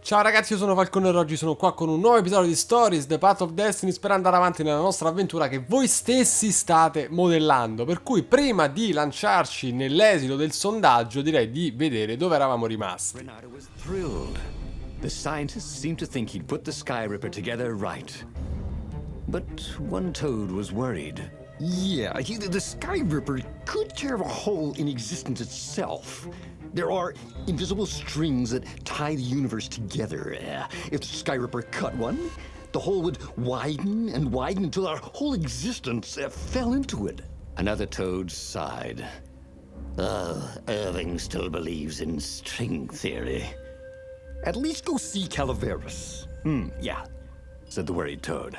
Ciao ragazzi, io sono Falconero e oggi sono qua con un nuovo episodio di Stories, The Path of Destinies, per andare avanti nella nostra avventura che voi stessi state modellando. Per cui prima di lanciarci nell'esito del sondaggio direi di vedere dove eravamo rimasti. Renato was thrilled. The scientists seemed to think he'd put the Sky Ripper together right. But one toad was worried. Yeah, the Sky Ripper could tear a hole in existence itself. There are invisible strings that tie the universe together. If the Sky Ripper cut one, the hole would widen and widen until our whole existence fell into it. Another toad sighed. Irving still believes in string theory. At least go see Calaveras. Yeah, said the worried toad.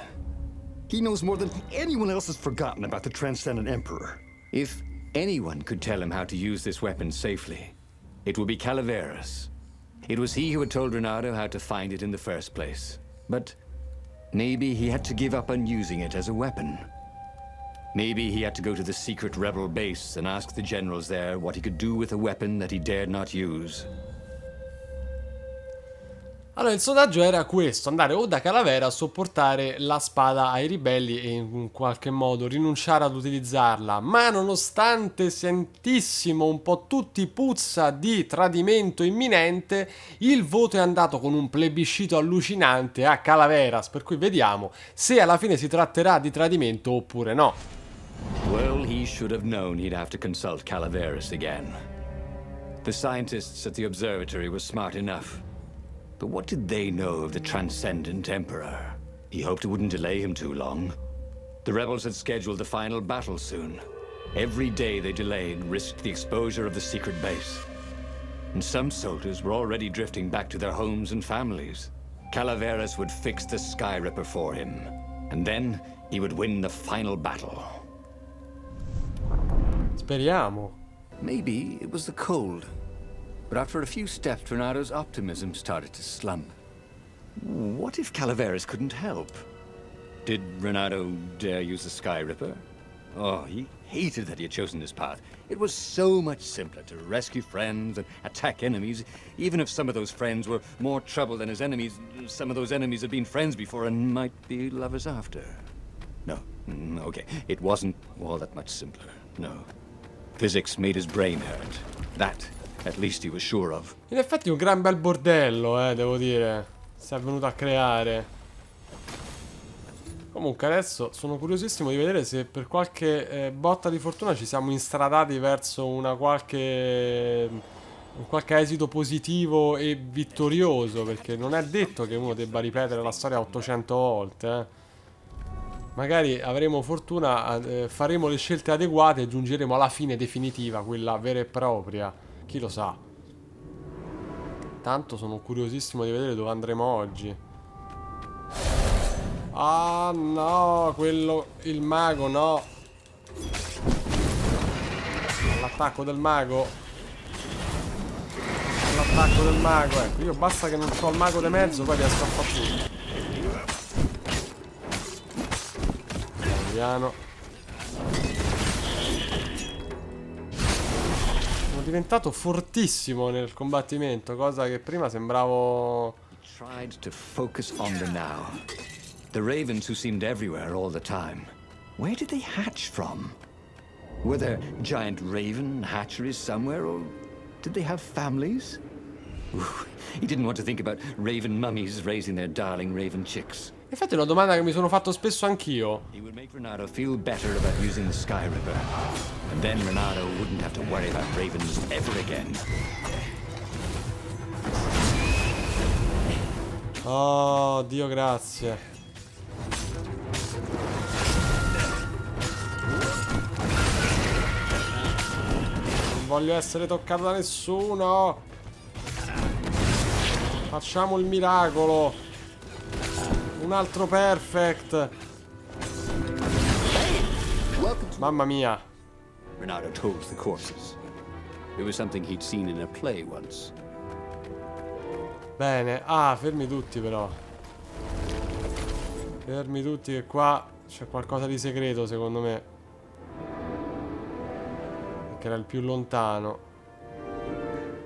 He knows more than anyone else has forgotten about the Transcendent Emperor. If anyone could tell him how to use this weapon safely, it would be Calaveras. It was he who had told Renato how to find it in the first place. But maybe he had to give up on using it as a weapon. Maybe he had to go to the secret rebel base and ask the generals there what he could do with a weapon that he dared not use. Allora, il sondaggio era questo: andare o da Calavera a sopportare la spada ai ribelli e in qualche modo rinunciare ad utilizzarla. Ma nonostante sentissimo un po' tutti puzza di tradimento imminente, il voto è andato con un plebiscito allucinante a Calaveras, per cui vediamo se alla fine si tratterà di tradimento oppure no. Well, he should have known he'd have to consult Calaveras again. The scientists at the observatory were smart enough. But what did they know of the Transcendent Emperor? He hoped it wouldn't delay him too long. The rebels had scheduled the final battle soon. Every day they delayed risked the exposure of the secret base. And some soldiers were already drifting back to their homes and families. Calaveras would fix the Sky Ripper for him. And then he would win the final battle. Speriamo. Maybe it was the cold. But after a few steps, Renato's optimism started to slump. What if Calaveras couldn't help? Did Renato dare use the Sky Ripper? Oh, he hated that he had chosen this path. It was so much simpler to rescue friends and attack enemies. Even if some of those friends were more trouble than his enemies, some of those enemies had been friends before and might be lovers after. No, okay, it wasn't all that much simpler, no. Physics made his brain hurt. That at least he was sure of. In effetti un gran bel bordello, devo dire. Si è venuto a creare. Comunque adesso sono curiosissimo di vedere se per qualche botta di fortuna ci siamo instradati verso un qualche esito positivo e vittorioso, perché non è detto che uno debba ripetere la storia 800 volte. Magari avremo fortuna, faremo le scelte adeguate e giungeremo alla fine definitiva, quella vera e propria. Chi lo sa. Tanto sono curiosissimo di vedere dove andremo oggi. Ah no, quello, il mago, no. L'attacco del mago. L'attacco del mago, ecco, io basta che non so il mago di mezzo, poi riesco a far tutto. Piano. Sono diventato fortissimo nel combattimento, cosa che prima sembravo... He tried to focus on the now. The ravens who seemed everywhere all the time. Where did they hatch from? Were there giant raven hatcheries somewhere, or did they have families? Ooh, he didn't want to think about raven mummies raising their darling raven chicks. Infatti è una domanda che mi sono fatto spesso anch'io. He would make Renato feel better about using the Sky Ripper. And then Renato wouldn't have to worry about ravens ever again. Oh, Dio grazie. Non voglio essere toccato da nessuno. Facciamo il miracolo. Un altro perfect. Mamma mia. Renato told the corpses. It was something he'd seen in a play once. Bene. Ah, fermi tutti però. Fermi tutti che qua c'è qualcosa di segreto secondo me. Che era il più lontano.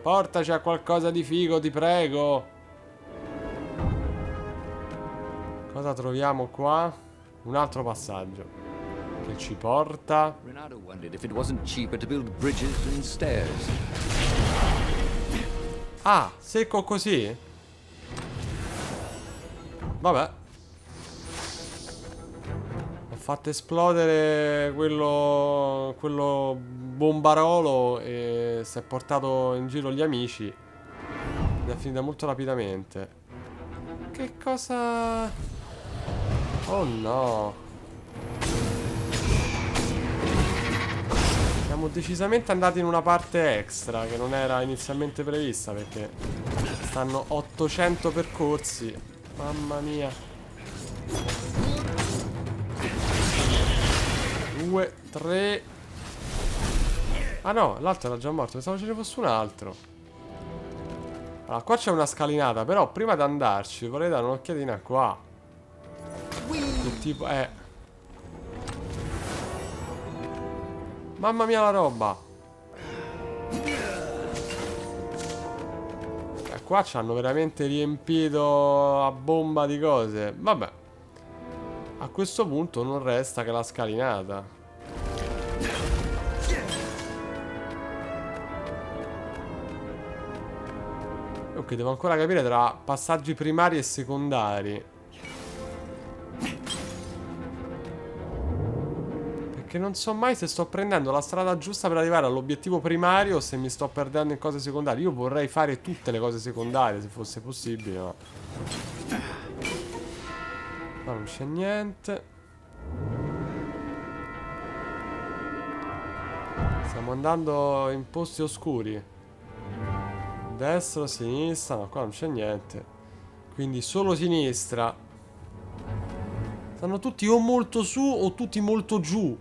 Portaci a qualcosa di figo, ti prego. Cosa troviamo qua? Un altro passaggio che ci porta... Renato wondered if it wasn't cheaper to build bridges and stairs. Ah, secco così? Vabbè. Ho fatto esplodere quello bombarolo e si è portato in giro gli amici. Ed è finita molto rapidamente. Che cosa... Oh no. Siamo decisamente andati in una parte extra che non era inizialmente prevista, perché stanno 800 percorsi. Mamma mia. 2, 3. Ah no, l'altro era già morto. Pensavo ce ne fosse un altro. Allora, qua c'è una scalinata, però prima di andarci vorrei dare un'occhiatina qua. Che tipo... Mamma mia la roba. Qua ci hanno veramente riempito a bomba di cose. Vabbè. A questo punto non resta che la scalinata. Ok, devo ancora capire tra passaggi primari e secondari. Perché non so mai se sto prendendo la strada giusta per arrivare all'obiettivo primario o se mi sto perdendo in cose secondarie. Io vorrei fare tutte le cose secondarie se fosse possibile, ma... Qua non c'è niente. Stiamo andando in posti oscuri. Destra, sinistra, no, qua non c'è niente. Quindi solo sinistra. Stanno tutti o molto su o tutti molto giù.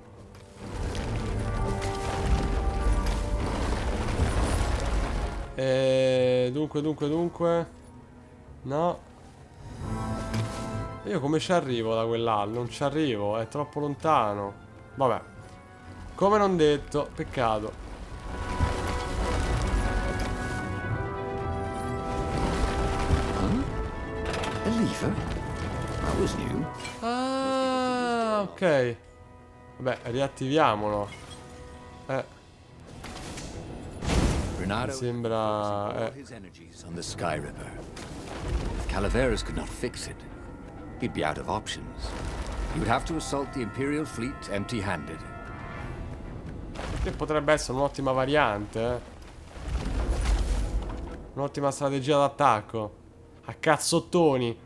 Dunque. No. Io come ci arrivo da quell'A? Non ci arrivo, è troppo lontano. Vabbè. Come non detto, peccato. A lever? That was new. Ah, ok. Vabbè, riattiviamolo. Renato Mi sembra... all his energies on the Sky Ripper. If Calaveras could not fix it, he'd be out of options. He would have to assault the Imperial fleet empty-handed. Che potrebbe essere un'ottima variante, Un'ottima strategia d'attacco. A cazzottoni.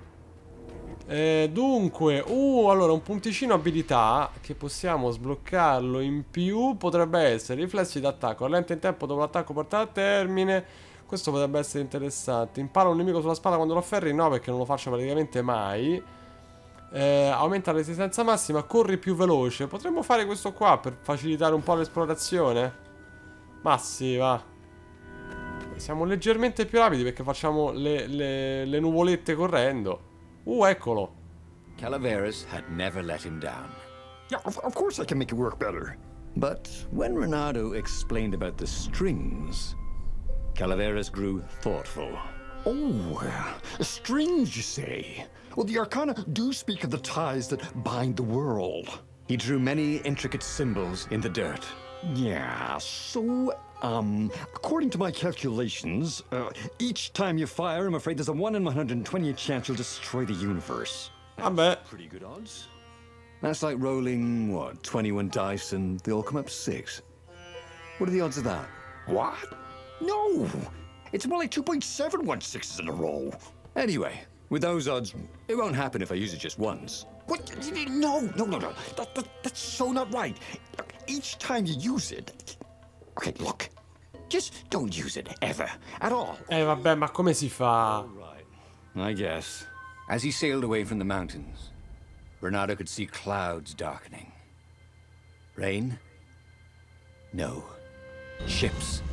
Dunque, allora un punticino abilità che possiamo sbloccarlo in più potrebbe essere riflessi d'attacco, rallenta in tempo dopo l'attacco portato a termine. Questo potrebbe essere interessante. Impara un nemico sulla spada quando lo afferri, no, perché non lo faccio praticamente mai. Aumenta la resistenza massima, corri più veloce. Potremmo fare questo qua per facilitare un po' l'esplorazione. Ma sì, va. Siamo leggermente più rapidi perché facciamo le nuvolette correndo. Eccolo. Calaveras had never let him down. Yeah, of course I can make it work better. But when Renato explained about the strings, Calaveras grew thoughtful. Oh, strings, you say? Well, the Arcana do speak of the ties that bind the world. He drew many intricate symbols in the dirt. Yeah, so, according to my calculations, each time you fire, I'm afraid there's a 1 in 120 chance you'll destroy the universe. Vabbè. Pretty good odds. That's like rolling, 21 dice and they all come up 6. What are the odds of that? What? No! It's more like 2.716s in a row. Anyway, with those odds, it won't happen if I use it just once. What? No. That's so not right. Each time you use it... Okay, look. Just don't use it, ever. At all. Vabbè, ma come si fa? I guess. As he sailed away from the mountains, Renato could see clouds darkening. Rain? No. Ships.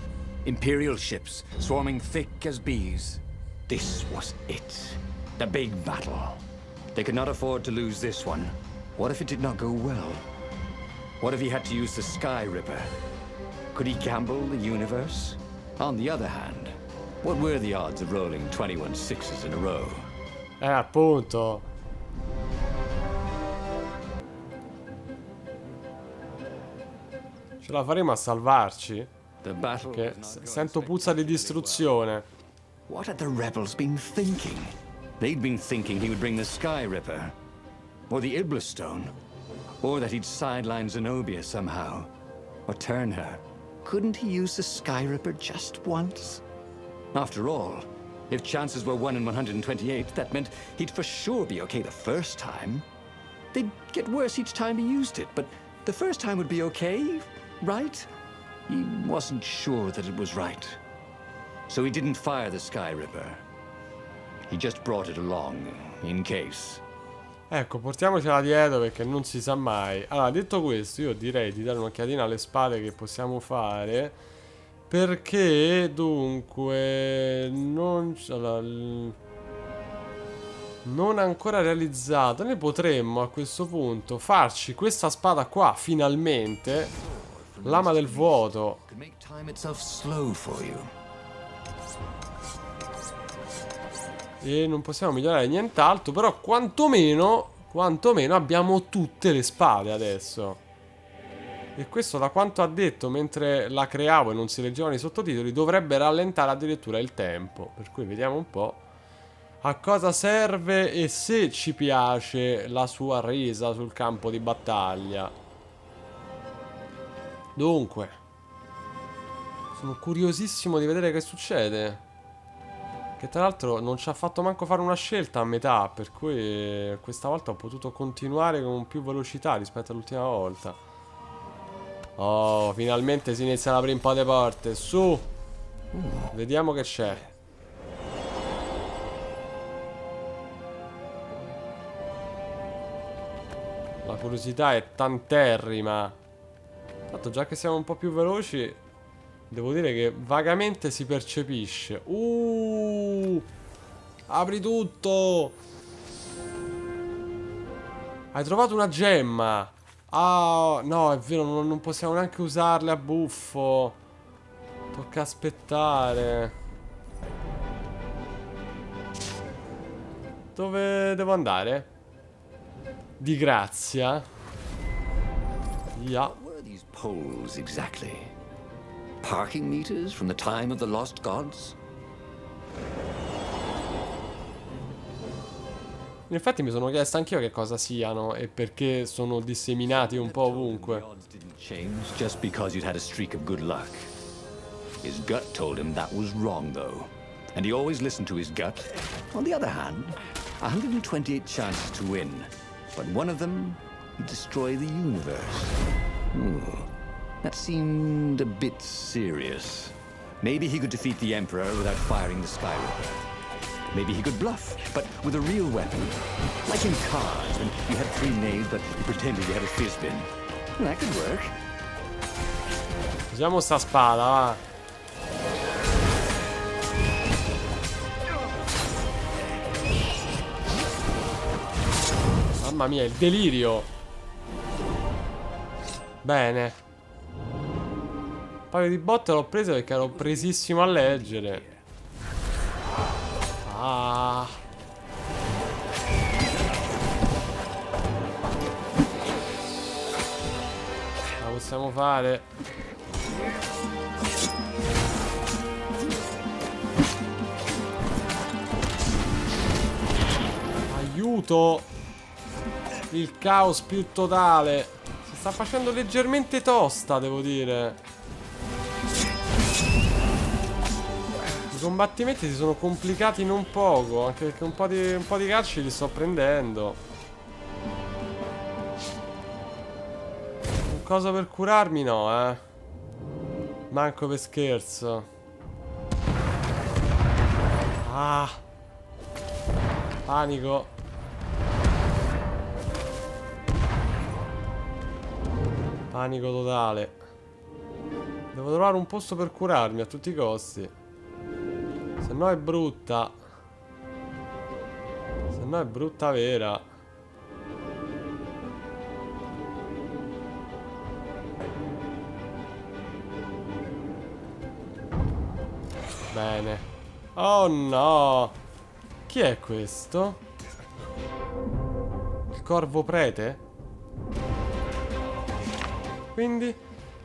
Imperial ships, swarming thick as bees. This was it. The big battle. They could not afford to lose this one. What if it did not go well? What if he had to use the Sky Ripper? Could he gamble the universe? On the other hand, what were the odds of rolling 21 sixes in a row? Appunto. Ce la faremo a salvarci? The battle Perché was not going sento puzza di distruzione. What had the rebels been thinking? They'd been thinking he would bring the Sky Ripper, or the Iblis Stone, or that he'd sideline Zenobia somehow, or turn her. Couldn't he use the Sky Ripper just once? After all, if chances were 1 in 128, that meant he'd for sure be okay the first time. They'd get worse each time he used it, but the first time would be okay, right? He wasn't sure that it was right. So he didn't fire the Sky Ripper. He just brought it along, in case. Ecco, portiamocela dietro perché non si sa mai. Allora, detto questo, io direi di dare un'occhiatina alle spade che possiamo fare. Perché, dunque, allora, non ancora realizzato. Noi potremmo a questo punto farci questa spada qua, finalmente. Lama del vuoto. Could make time itself slow for you. E non possiamo migliorare nient'altro. Però quantomeno abbiamo tutte le spade adesso. E questo, da quanto ha detto mentre la creavo e non si leggevano i sottotitoli, dovrebbe rallentare addirittura il tempo. Per cui vediamo un po' a cosa serve e se ci piace la sua resa sul campo di battaglia. Dunque, sono curiosissimo di vedere che succede. Che tra l'altro non ci ha fatto manco fare una scelta a metà, per cui questa volta ho potuto continuare con più velocità rispetto all'ultima volta. Oh, finalmente si iniziano ad aprire un po' di porte. Su! Vediamo che c'è. La curiosità è tanterrima. Tanto già che siamo un po' più veloci, devo dire che vagamente si percepisce. Apri tutto! Hai trovato una gemma! Ah, no, è vero, non possiamo neanche usarle a buffo. Tocca aspettare. Dove devo andare? Di grazia. Yeah. What were these poles exactly? Parking meters from the time of the lost gods? In effetti mi sono chiesto anch'io che cosa siano e perché sono disseminati un po' The ovunque. odds didn't change just because you'd had a streak of good luck. His gut told him that was wrong, though. And he always listened to his gut. On the other hand, 128 chances to win. But one of them, he'd destroy the universe. That seemed a bit serious. Maybe he could defeat the Emperor without firing the Sky Ripper. Maybe he could bluff, but with a real weapon. Like in cards, when you had 3 knaves, but you pretended you had a fizbin. That could work. Usiamo sta spada, va. Mamma mia, il delirio. Bene. Un paio di botte l'ho prese perché ero presissimo a leggere. Ah. La possiamo fare. Aiuto. Il caos più totale. Si sta facendo leggermente tosta, devo dire. I combattimenti si sono complicati non poco, anche perché un po' di calci li sto prendendo. Un coso per curarmi no, eh. Manco per scherzo. Ah. Panico. Panico totale. Devo trovare un posto per curarmi a tutti i costi. Se no è brutta. Se no è brutta vera. Bene. Oh no. Chi è questo? Il corvo prete? Quindi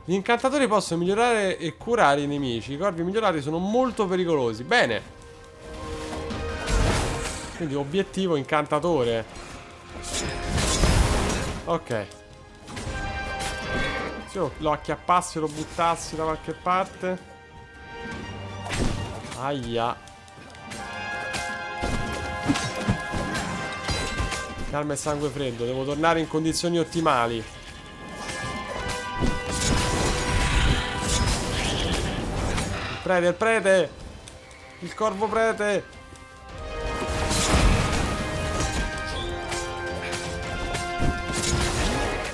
Gli incantatori possono migliorare e curare i nemici. I corvi migliorati sono molto pericolosi. Bene. Quindi obiettivo incantatore. Ok. Se io lo acchiappassi e lo buttassi da qualche parte. Aia. Calma e sangue freddo. Devo tornare in condizioni ottimali. Il prete. Il corvo prete.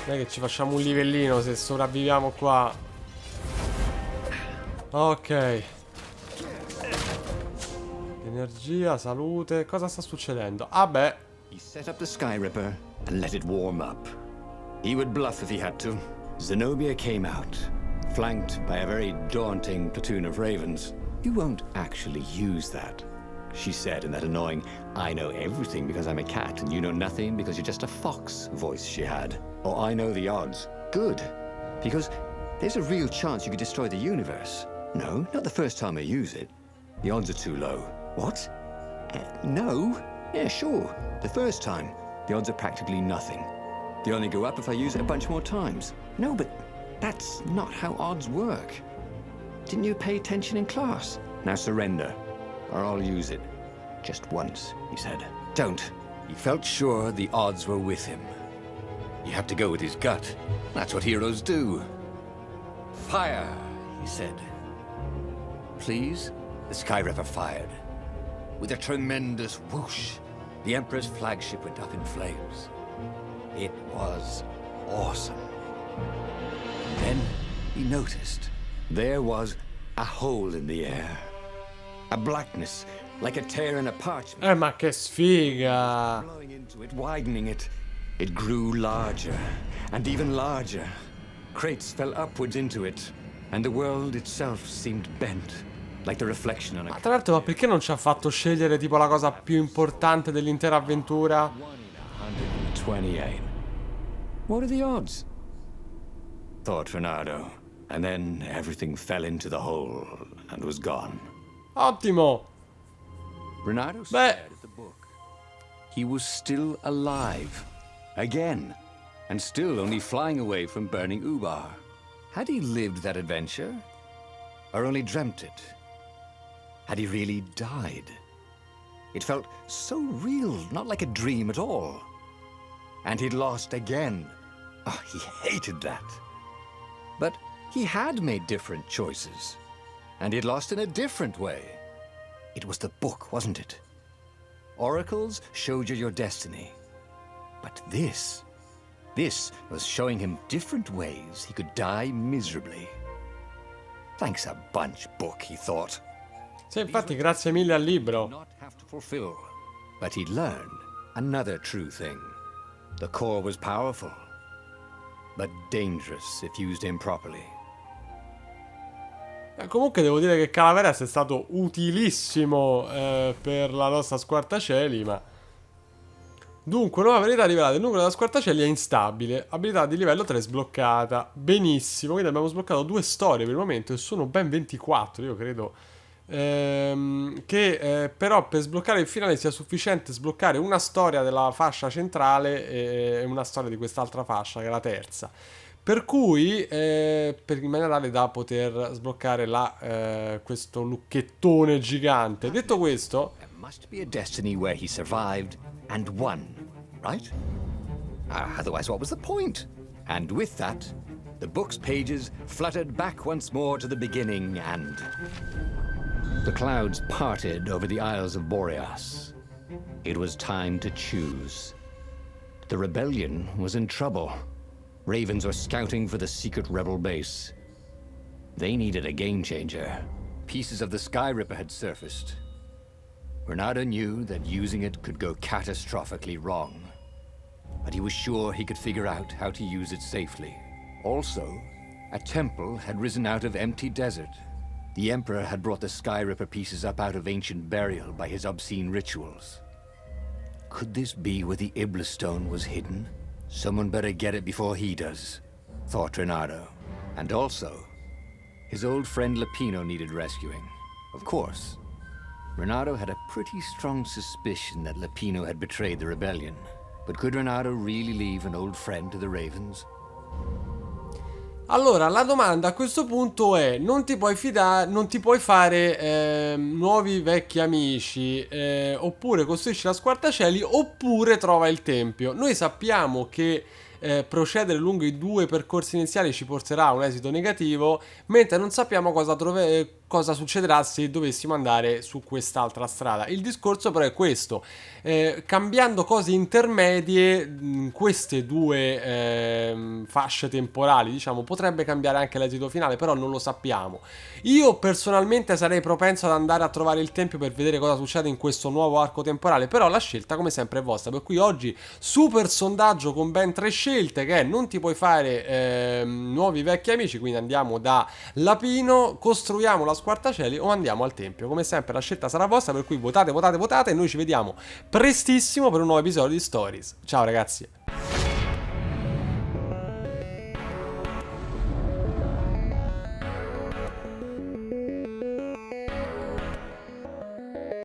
Non è che ci facciamo un livellino se sopravviviamo qua. Ok. Energia, salute. Cosa sta succedendo? Ah beh. He set up the Sky Ripper and let it warm up. He would bluff if he had to. Zenobia came out, flanked by a very daunting platoon of ravens. You won't actually use that, she said in that annoying, I know everything because I'm a cat and you know nothing because you're just a fox voice she had. Oh, I know the odds. Good. Because there's a real chance you could destroy the universe. No, not the first time I use it. The odds are too low. What? No? Yeah, sure. The first time, the odds are practically nothing. They only go up if I use it a bunch more times. No, but that's not how odds work. Didn't you pay attention in class? Now surrender, or I'll use it. Just once, he said. Don't. He felt sure the odds were with him. He had to go with his gut. That's what heroes do. Fire, he said. Please? The Sky Ripper fired. With a tremendous whoosh, the Emperor's flagship went up in flames. It was awesome. Then he noticed there was a hole in the air. A blackness, like a tear in a parchment. Ma che sfiga! Blowing into it, widening it. It grew larger, and even larger. Crates fell upwards into it, and the world itself seemed bent, like the reflection on a... Tra l'altro, ma perché non ci ha fatto scegliere tipo la cosa più importante dell'intera avventura? 128. What are the odds? Thought Renato. And then everything fell into the hole and was gone. Ottimo! Renato stared at the book. He was still alive. Again. And still only flying away from burning Ubar. Had he lived that adventure? Or only dreamt it? Had he really died? It felt so real, not like a dream at all. And he'd lost again. Oh, he hated that. But he had made different choices. And he'd lost in a different way. It was the book, wasn't it? Oracles showed you your destiny. But this was showing him different ways he could die miserably. Thanks a bunch, book, he thought. Sì, infatti, grazie mille al libro. Not have to fulfill. But he'd learned another true thing. The core was powerful, but dangerous if used improperly. Comunque devo dire che Calaveras è stato utilissimo per la nostra squartacieli, ma... Dunque, nuova abilità rivelata. Il numero della squartacieli è instabile. Abilità di livello 3 sbloccata. Benissimo, quindi abbiamo sbloccato 2 storie per il momento e sono ben 24, io credo. Però per sbloccare il finale sia sufficiente sbloccare una storia della fascia centrale e una storia di quest'altra fascia, che è la terza. Per cui, in maniera tale da poter sbloccare questo lucchettone gigante. Detto questo... There must be a destiny where he survived and won, right? Otherwise, what was the point? And with that, the book's pages fluttered back once more to the beginning and... The clouds parted over the Isles of Boreas. It was time to choose. The rebellion was in trouble. Ravens were scouting for the secret rebel base. They needed a game changer. Pieces of the Sky Ripper had surfaced. Renato knew that using it could go catastrophically wrong. But he was sure he could figure out how to use it safely. Also, a temple had risen out of empty desert. The Emperor had brought the Sky Ripper pieces up out of ancient burial by his obscene rituals. Could this be where the Iblis stone was hidden? Someone better get it before he does, thought Renato. And also, his old friend Lapino needed rescuing. Of course, Renato had a pretty strong suspicion that Lapino had betrayed the rebellion. But could Renato really leave an old friend to the Ravens? Allora, la domanda a questo punto è: non ti puoi fidare, non ti puoi fare nuovi vecchi amici, oppure costruisci la squartacieli, oppure trova il tempio. Noi sappiamo che procedere lungo i due percorsi iniziali ci porterà a un esito negativo, mentre non sappiamo cosa succederà se dovessimo andare su quest'altra strada. Il discorso però è questo: cambiando cose intermedie, queste due fasce temporali, diciamo, potrebbe cambiare anche l'esito finale, però non lo sappiamo. Io personalmente sarei propenso ad andare a trovare il tempio per vedere cosa succede in questo nuovo arco temporale, però la scelta come sempre è vostra, per cui oggi super sondaggio con ben 3 scelte, che è: non ti puoi fare nuovi vecchi amici, quindi andiamo da Lapino, costruiamo la squartacieli o andiamo al tempio. Come sempre la scelta sarà vostra, per cui votate, votate, votate, e noi ci vediamo prestissimo per un nuovo episodio di Stories. Ciao ragazzi.